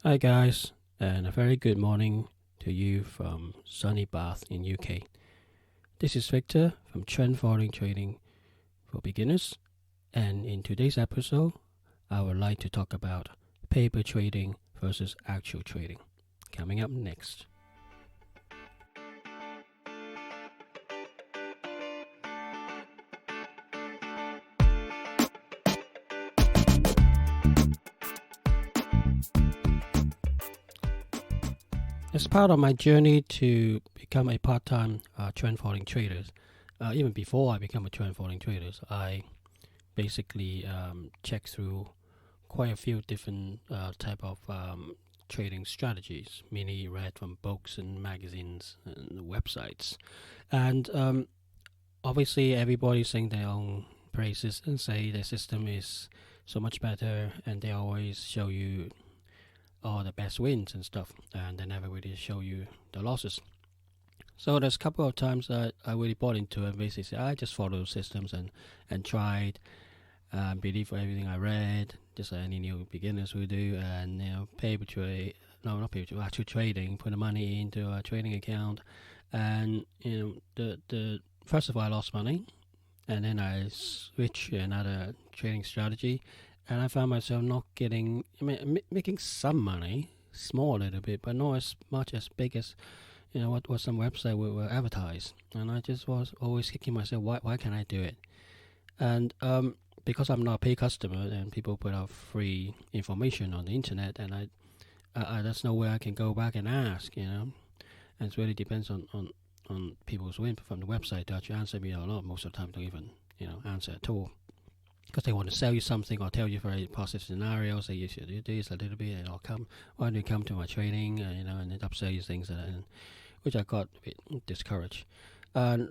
Hi guys, and a very good morning to you from sunny Bath in UK. This is Victor from Trend Following Trading for Beginners, and in today's episode, I would like to talk about paper trading versus actual trading. Coming up next. As part of my journey to become a part-time trend following trader, even before I become a trend following trader, I basically checked through quite a few different type of trading strategies, mainly read from books and magazines and websites. And obviously, everybody's saying their own praises and say their system is so much better, and they always show you all the best wins and stuff, and they never really show you the losses. So there's a couple of times that I really bought into it. Basically, I just followed systems and tried, believe everything I read, just like any new beginners will do, and paper trade. No, not paper trade, actual trading. Put the money into a trading account, and the first of all I lost money, and then I switched to another trading strategy, and I found myself not getting, making some money, small a little bit, but not as much as big as what some website will advertise. And I just was always kicking myself, why can't I do it? And because I'm not a paid customer, and people put out free information on the internet, and there's no way I can go back and ask, and it really depends on people's input from the website to actually answer me or not. Most of the time, don't even answer at all, because they want to sell you something or tell you very positive scenarios. Say you should do this a little bit, and I'll come. Why don't you come to my training? And it upsell you things, and which I got a bit discouraged. And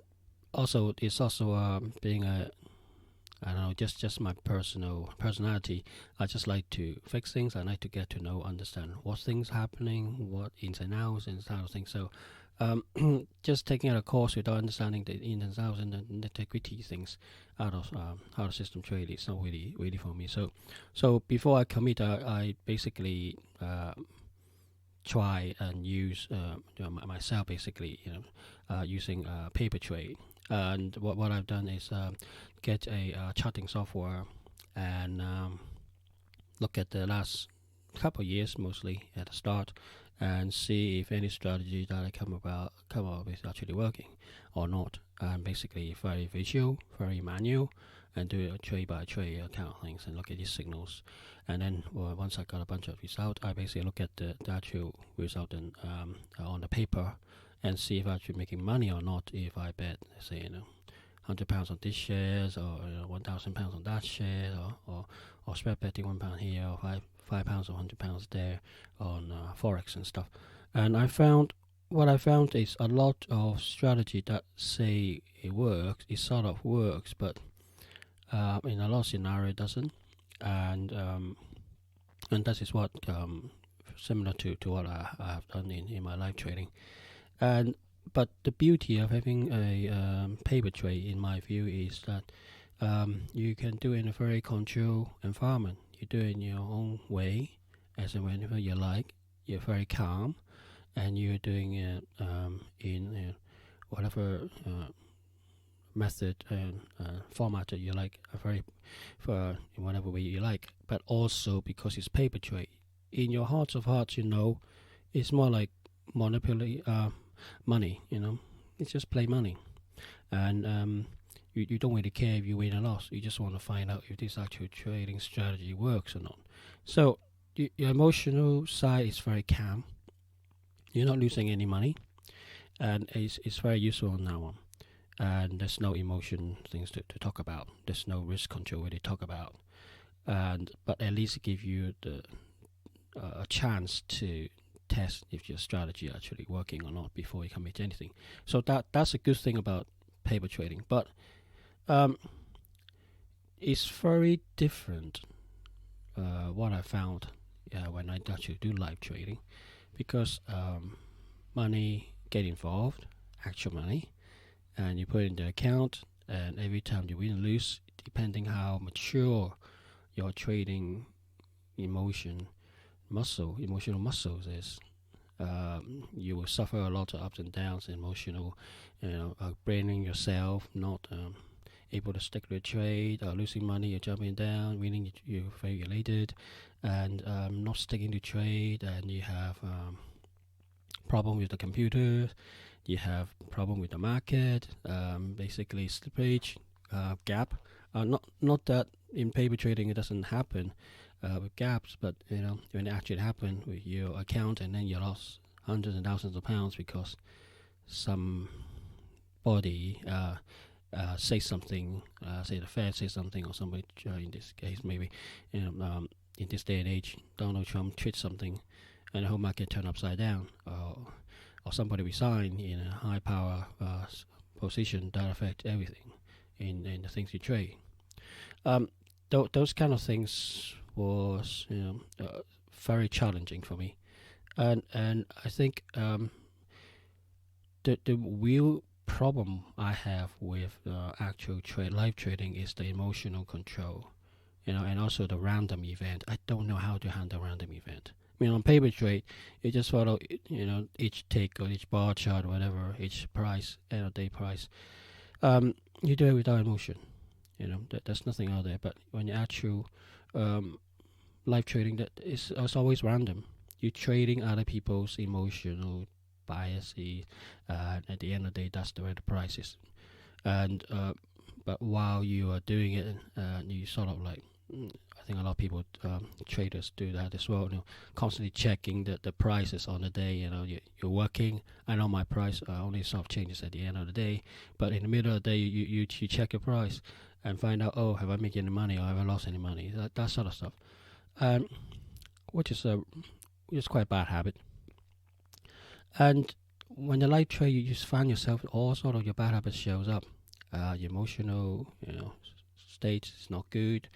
also, it's also being a, I don't know, just my personality. I just like to fix things. I like to get to know, understand what things happening, what ins and outs and kind of things. So, just taking out a course without understanding the ins and outs and the nitty-gritty things out of how the system trade, it's not really for me. So before I commit, I basically try and use myself, basically, using paper trade. And what I've done is get a charting software and look at the last couple of years, mostly at the start, and see if any strategy that I come up with actually working or not. And basically very visual, very manual, and do it trade by trade kind of things, and look at these signals. And then once I got a bunch of results, I basically look at the actual result and on the paper, and see if I'm actually making money or not. If I bet, say, £100 on this shares, or £1,000 on that share, or spread betting £1 here, or £5 or £100 there on forex and stuff. And what I found is a lot of strategy that say it works, it sort of works, but in a lot of scenario it doesn't. And that is what similar to what I have done in my live trading. And but the beauty of having a paper trade, in my view, is that you can do it in a very controlled environment. You do it in your own way, as and whenever you like. You're very calm, and you're doing it in whatever method and format that you like, for in whatever way you like. But also because it's paper trade, in your hearts of hearts, it's more like monopoly money. It's just play money, and you don't really care if you win or loss. You just want to find out if this actual trading strategy works or not. So your emotional side is very calm. You're not losing any money, and it's very useful on that one. And there's no emotion things to talk about. There's no risk control to talk about. And but at least give you the a chance to test if your strategy actually working or not before you commit to anything. So that's a good thing about paper trading. But um, it's very different. What I found when I actually do live trading, because money get involved, actual money, and you put it in the account, and every time you win or lose, depending how mature your trading emotion emotional muscles is you will suffer a lot of ups and downs, emotional, braining yourself, not able to stick to a trade, losing money, you're jumping down, winning, you're very elated, and not sticking to trade, and you have problem with the computer, you have problem with the market, basically slippage, gap. Not that in paper trading it doesn't happen with gaps, but when it actually happened with your account, and then you lost hundreds and thousands of pounds because somebody say something, say the Fed say something, or somebody in this case maybe, in this day and age, Donald Trump tweets something, and the whole market turned upside down, or somebody resign in a high power position that affect everything in the things you trade. Those kind of things was very challenging for me, and I think the real problem I have with actual live trading is the emotional control, and also the random event. I don't know how to handle random event. I mean, on paper trade, you just follow, each tick or each bar chart, or whatever, each price, end of day price. You do it without emotion. There's nothing out there. But when you actual live trading, that is it's always random. You're trading other people's emotional biases, and at the end of the day, that's the way the price is. And but while you are doing it, you sort of like, I think a lot of people, traders do that as well. Constantly checking the prices on the day. You're working. I know my price only sort of changes at the end of the day, but in the middle of the day, you check your price and find out, oh, have I made any money or have I lost any money? That sort of stuff, which is quite a bad habit. And when you live trade, you just find yourself, all sort of your bad habits shows up. Your emotional, state is not good.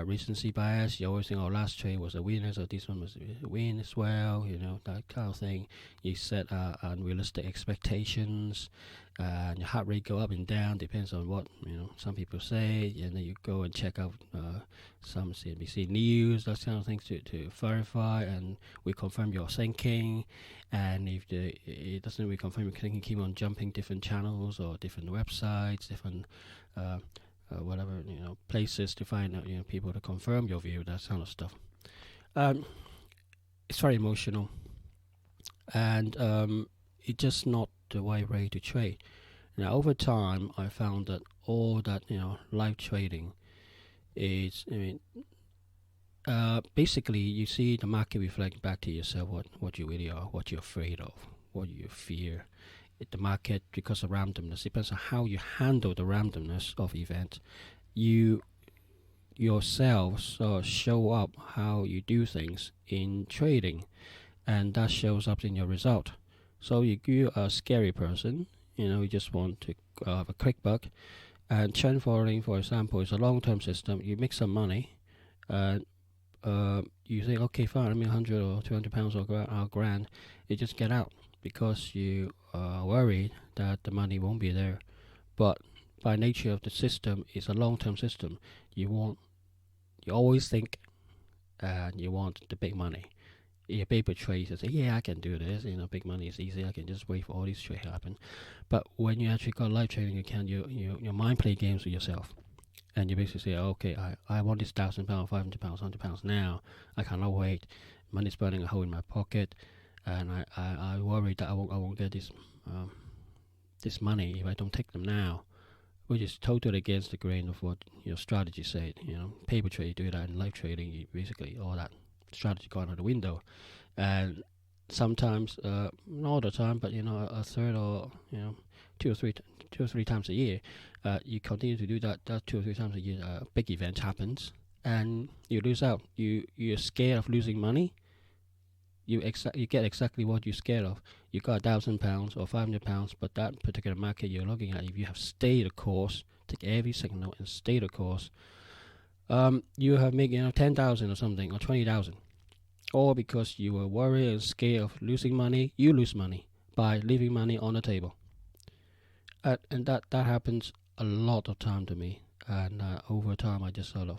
Recency bias, you always think, oh, last trade was a winner, so this one was a win as well, that kind of thing. You set unrealistic expectations, and your heart rate go up and down, depends on what some people say, and then you go and check out some CNBC news, those kind of things to verify and reconfirm your thinking. And if it doesn't reconfirm your thinking, keep on jumping different channels or different websites, different whatever places to find out people to confirm your view, that kind of stuff. It's very emotional, and it's just not the right way to trade. Now over time, I found that all that live trading is, basically you see the market reflect back to yourself what you really are, what you're afraid of, what you fear. The market, because of randomness, depends on how you handle the randomness of event. You yourselves show up how you do things in trading, and that shows up in your result. So you're a scary person, you just want to have a quick buck. And trend following, for example, is a long-term system. You make some money, and you think, okay, fine, I mean 100 or 200 pounds or grand. You just get out because you are worried that the money won't be there. But by nature of the system, it's a long-term system. You always think, and you want the big money. Your paper trades, you say, yeah, I can do this. Big money is easy. I can just wait for all these trades to happen. But when you actually got live trading, your mind play games with yourself, and you basically say, okay, I want this £1,000, £500, £100 now. I cannot wait. Money's burning a hole in my pocket. And I worry that I won't get this money if I don't take them now, which is totally against the grain of what your strategy said. Paper trade, you do that, in live trading, you basically all that strategy gone out the window. And sometimes, not all the time, but a third or two or three times a year, you continue to do that 2 or 3 times a year. A big event happens, and you lose out. You're scared of losing money. You get exactly what you're scared of. You got £1,000 or £500, but that particular market you're looking at, if you have stayed the course, take every signal and stay the course, you have made 10,000 or something, or 20,000, all because you were worried and scared of losing money. You lose money by leaving money on the table, and that happens a lot of time to me. And over time, I just sort of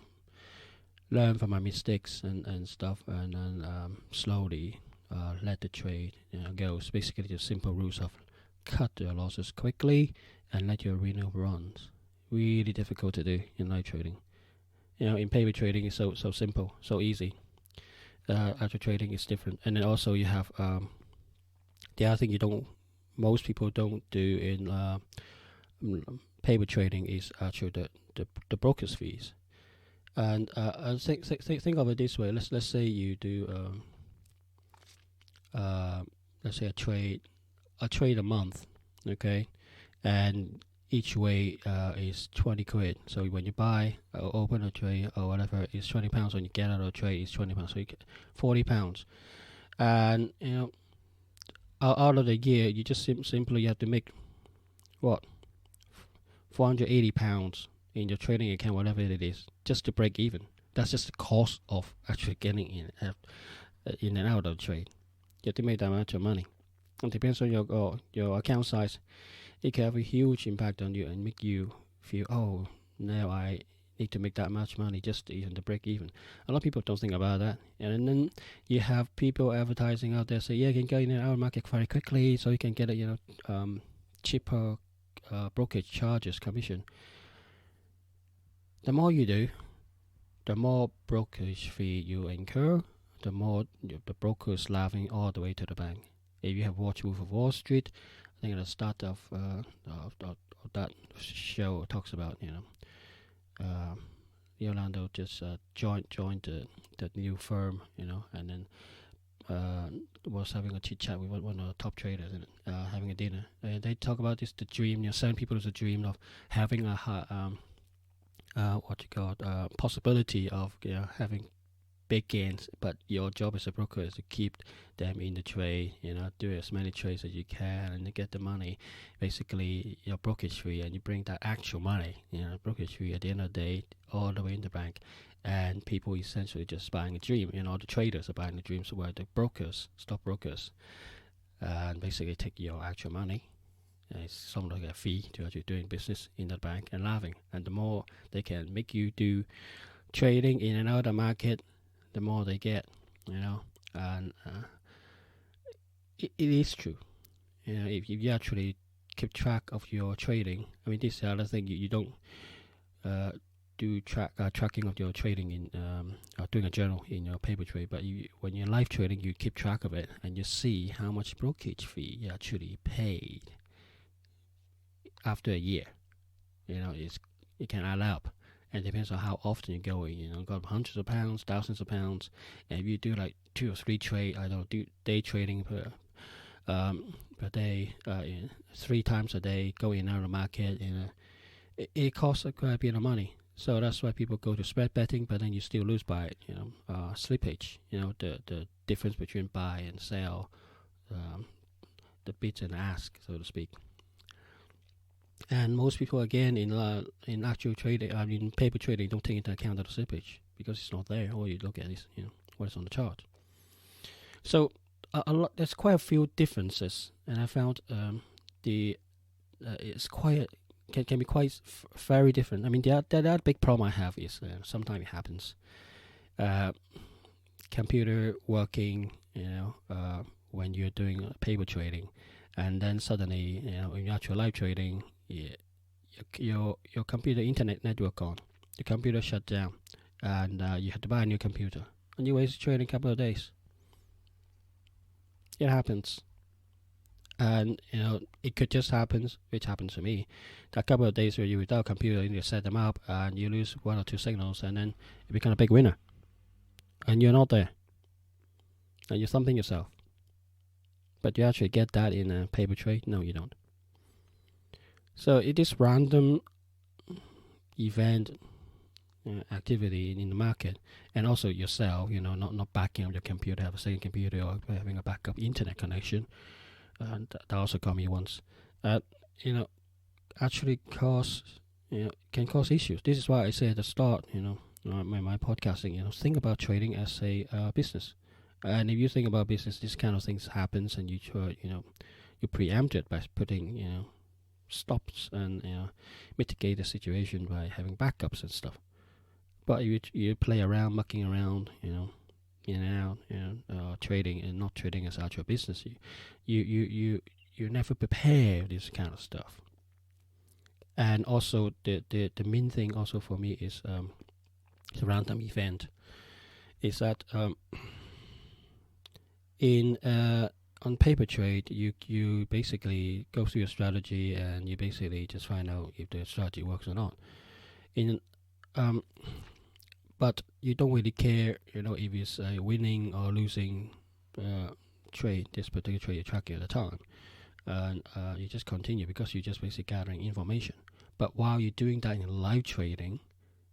learn from my mistakes and stuff, and then slowly let the trade go. It's basically the simple rules of cut your losses quickly and let your winner runs. Really difficult to do in live trading. In paper trading it's so simple, so easy. After trading is different, and then also you have the other thing most people don't do in paper trading is actually the broker's fees. And think of it this way. Let's say you do let's say a trade a month, okay, and each way is 20 quid. So when you buy or open a trade or whatever, it's 20 pounds. When you get out of a trade, it's 20 pounds. So you get 40 pounds. And out of the year, you just simply have to make what 480 pounds in your trading account, whatever it is, just to break even. That's just the cost of actually getting in and out of the trade. You have to make that much of money. It depends on your account size. It can have a huge impact on you and make you feel, oh, now I need to make that much money just to break even. A lot of people don't think about that. And then you have people advertising out there say, yeah, you can go in and out of the market very quickly, so you can get cheaper brokerage charges, commission. The more you do, the more brokerage fee you incur, the more the broker's laughing all the way to the bank. If you have watched Wolf of Wall Street, I think at the start of that show talks about Orlando just joined the new firm, and then was having a chit chat with one of the top traders and having a dinner. They talk about the dream. Certain people is a dream of having a possibility of having big gains, but your job as a broker is to keep them in the trade, do as many trades as you can and get the money, basically your brokerage fee, and you bring that actual money, brokerage fee at the end of the day all the way in the bank. And people essentially just buying a dream, the traders are buying the dreams, where the stockbrokers, and basically take your actual money. It's something like a fee to actually doing business in the bank and laughing. And the more they can make you do trading in and out of the market, the more they get, and it is true. If you actually keep track of your trading, I mean, this is the other thing, you don't do tracking of your trading in doing a journal in your paper trade, but when you're live trading, you keep track of it and you see how much brokerage fee you actually paid after a year. It can add up. And it depends on how often you go in. Got hundreds of pounds, thousands of pounds. And if you do like 2 or 3 trade, do day trading per day, 3 times a day, go in and out of the market, it costs quite a bit of money. So that's why people go to spread betting, but then you still lose by slippage. The difference between buy and sell, the bid and ask, so to speak. And most people, again, in actual trading, paper trading, don't take into account the slippage because it's not there. All you look at is what is on the chart. So there's quite a few differences, and I found it's quite can be quite very different. I mean, the other big problem I have is sometimes it happens. Computer working, when you're doing paper trading, and then suddenly, in actual live trading, your computer internet network on, the computer shut down, and you had to buy a new computer, and you wasted trading a couple of days. It happens, and it could just happen, which happens to me. That couple of days where you're without a computer, you set them up, and you lose 1 or 2 signals, and then you become a big winner, and you're not there, and you're thumping yourself. But you actually get that in a paper trade? No, you don't. So it is random event activity in the market, and also yourself, not backing up your computer, have a second computer, or having a backup internet connection, and that also got me once. Actually can cause issues. This is why I say at the start, my podcasting, think about trading as a business. And if you think about business, this kind of things happens, and you try, you preempt it by putting, stops and mitigate the situation by having backups and stuff. But you play around, mucking around, in and out, trading and not trading as actual business. You never prepare this kind of stuff. And also the main thing also for me is the random event. Is that in on paper trade you basically go through your strategy and you basically just find out if the strategy works or not. In but you don't really care, if it's a winning or losing trade, this particular trade you're tracking at the time, and you just continue because you're just basically gathering information. But while you're doing that in live trading,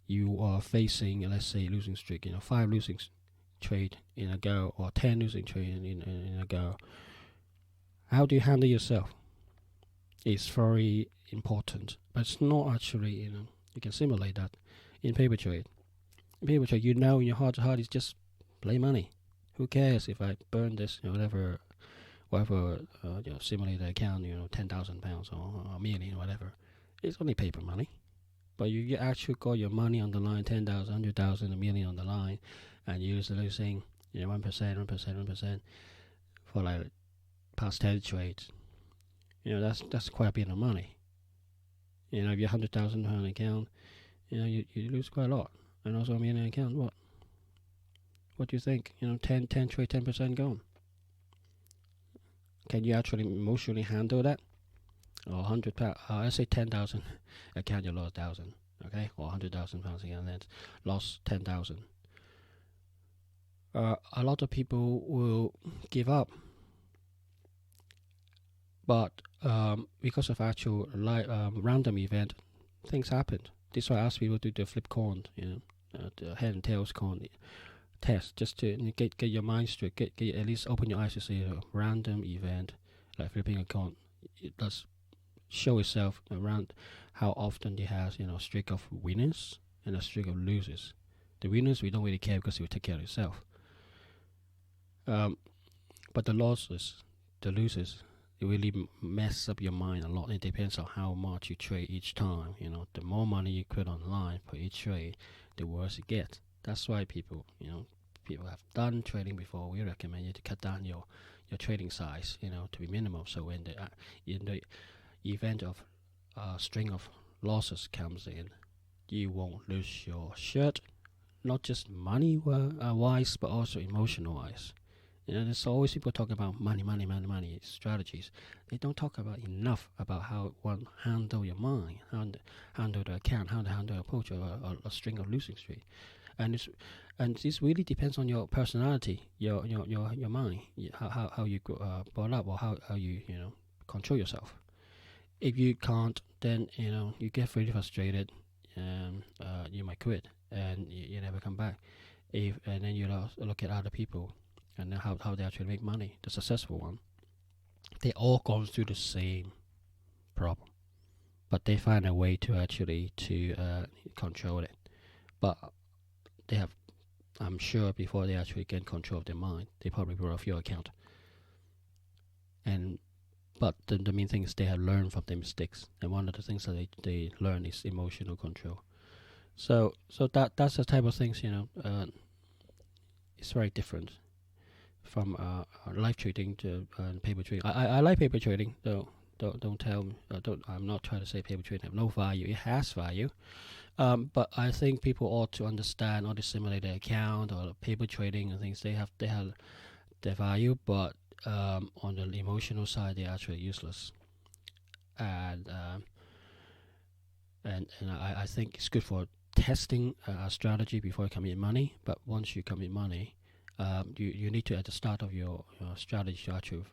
you are facing, let's say, losing streak, 5 losing trade in a go or 10 losing trade in a go. How do you handle yourself? It's very important, but it's not actually, you can simulate that in paper trade. In paper trade, in your heart to heart, is just play money. Who cares if I burn this, whatever, simulate the account, £10,000 or a million, whatever. It's only paper money. But you actually got your money on the line, 10,000, 100,000, a million on the line, and you're losing, 1% for like past 10 trades. That's quite a bit of money. If you're £100,000 account, you lose quite a lot. And also a million account, what do you think? 10 trade, 10% gone. Can you actually emotionally handle that? Or £100, let's say 10,000 account, you lost 1,000, okay, or £100,000 again, then lost 10,000. A lot of people will give up, but because of actual random event, things happened. This is why I ask people to do the flip coin, the head and tails coin test, just to get your mind straight, get at least open your eyes to see a random event like flipping a coin. It does show itself around how often it has, a streak of winners and a streak of losers. The winners we don't really care because it will take care of itself. But the losses, the losers, it really mess up your mind a lot. It depends on how much you trade each time. The more money you put online for each trade, the worse it gets. That's why people have done trading before. We recommend you to cut down your trading size, to be minimum. So when the event of a string of losses comes in, you won't lose your shirt, not just money wise, but also emotional wise. There's always people talking about money strategies. They don't talk about enough about how one handle your mind, how to handle the account, how to handle a approach or a string of losing streak. And this really depends on your personality, your mind, how you brought up, or how you control yourself. If you can't, then you get really frustrated, and you might quit, and you never come back. And then you look at other people and how they actually make money. The successful one, they all go through the same problem, but they find a way to actually control it. But they have, I'm sure, before they actually get control of their mind, they probably broke off your account. But the main thing is they have learned from their mistakes, and one of the things that they learn is emotional control. So that's the type of things, it's very different from live trading to paper trading. I like paper trading, though. Don't tell me. I'm not trying to say paper trading have no value. It has value, but I think people ought to understand all the simulated account or paper trading and things. They have their value, but on the emotional side, they're actually useless. And I think it's good for testing a strategy before you commit money. But once you commit money, you need to, at the start of your strategy, to actually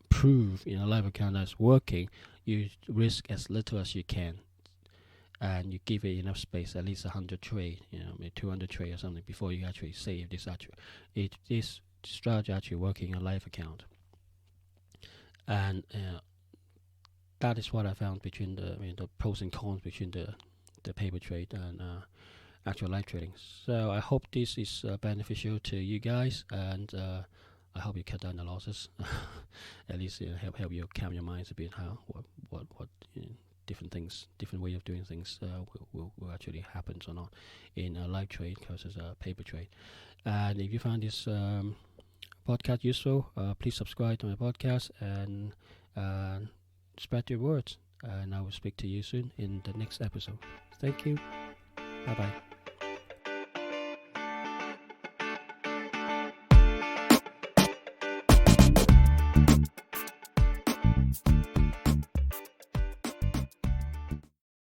prove in a live account that's working. You risk as little as you can, and you give it enough space, at least 100 trade, maybe 200 trade or something, before you actually say if this strategy actually working in a live account. And that is what I found between the pros and cons between the paper trade and actual live trading. So I hope this is beneficial to you guys, and I hope you cut down the losses. At least help you calm your minds a bit. What different things, different way of doing things will actually happen or not in a live trade versus a paper trade. And if you find this podcast useful, please subscribe to my podcast and spread your words. And I will speak to you soon in the next episode. Thank you. Bye bye.